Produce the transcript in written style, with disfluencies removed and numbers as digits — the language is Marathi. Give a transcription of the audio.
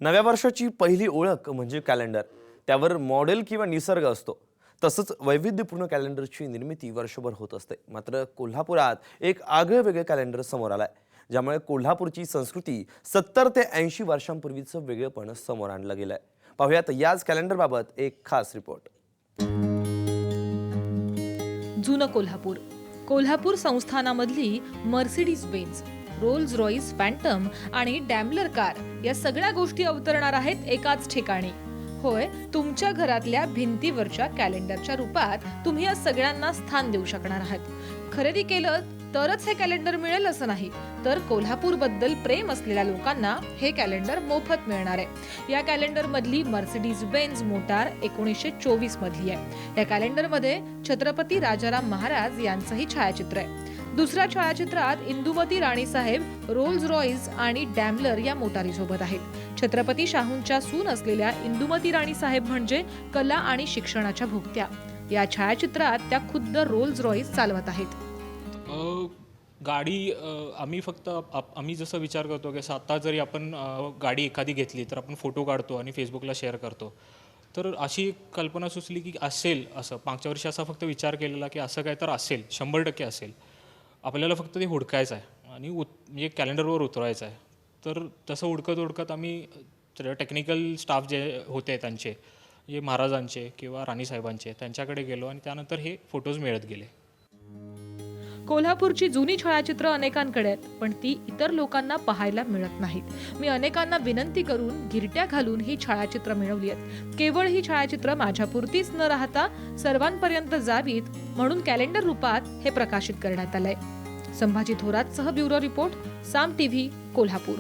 नव्या वर्षाची पहिली ओळख म्हणजे कॅलेंडर. त्यावर मॉडेल किंवा निसर्ग असतो. तसंच वैविध्यपूर्ण कॅलेंडरची निर्मिती वर्षभर होत असते. मात्र कोल्हापुरात एक आगळेवेगळे कॅलेंडर समोर आलंय, ज्यामुळे कोल्हापूरची संस्कृती 70 ते 80 वर्षांपूर्वीचं वेगळेपण समोर आणलं गेलंय. पाहूयात याच कॅलेंडरबाबत एक खास रिपोर्ट. जुनं कोल्हापूर. कोल्हापूर संस्थानामधली Mercedes Benz, Rolls Royce Phantom आणि डॅमलर कार या सगळ्या गोष्टी अवतरणार आहेत एकाच ठिकाणी. होय, तुमच्या घरातल्या भिंतीवरच्या कॅलेंडरच्या रूपात तुम्ही या सगळ्यांना स्थान देऊ शकणार आहात. खरेदी केलं तरच हे कॅलेंडर मिळेल असं नाही, तर कोल्हापूरबद्दल प्रेम असलेल्या लोकांना हे कॅलेंडर मोफत मिळणार आहे. या कॅलेंडर मधली मर्सिडीज बेन्झ मोटार 1924 मधली आहे. या कॅलेंडरमध्ये छत्रपती राजाराम महाराज यांचंही छायाचित्र आहे. दुसऱ्या छायाचित्रात इंदुमती राणीसाहेब रोल्स रॉइस आणि डॅमलर या मोटारीसोबत आहेत. छत्रपती शाहूंच्या सून असलेल्या इंदुमती राणीसाहेब म्हणजे कला आणि शिक्षणाच्या भोगत्या. या छायाचित्रात त्या खुद्द रोल्स रॉइस चालवत आहेत. गाडी आम्ही जसं विचार करतो की आता जरी आपण गाडी एखादी घेतली तर आपण फोटो काढतो आणि फेसबुकला शेअर करतो. तर अशी कल्पना सुचली की असेल असं. मागच्या वर्षी असा फक्त विचार केलेला की असं काय तर असेल, 100% असेल. आपल्याला फक्त ते हुडकायचं आहे आणि म्हणजे कॅलेंडरवर उतरवायचं आहे. तर तसं हुडकत आम्ही टेक्निकल स्टाफ जे होते त्यांचे, जे महाराजांचे किंवा राणीसाहेबांचे, त्यांच्याकडे गेलो आणि त्यानंतर हे फोटोज मिळत गेले. कोल्हापूरची जुनी छायाचित्र अनेकांकडे आहेत, पण ती इतर लोकांना पाहायला मिळत नाहीत. मी अनेकांना विनंती करून गिरट्या घालून ही छायाचित्र मिळवली आहेत. केवळ ही छायाचित्र माझ्यापुरतीच न राहता सर्वांपर्यंत जावीत म्हणून कॅलेंडर रूपात हे प्रकाशित करण्यात आलंय. संभाजी थोरातसह ब्युरो रिपोर्ट, साम टीव्ही, कोल्हापूर.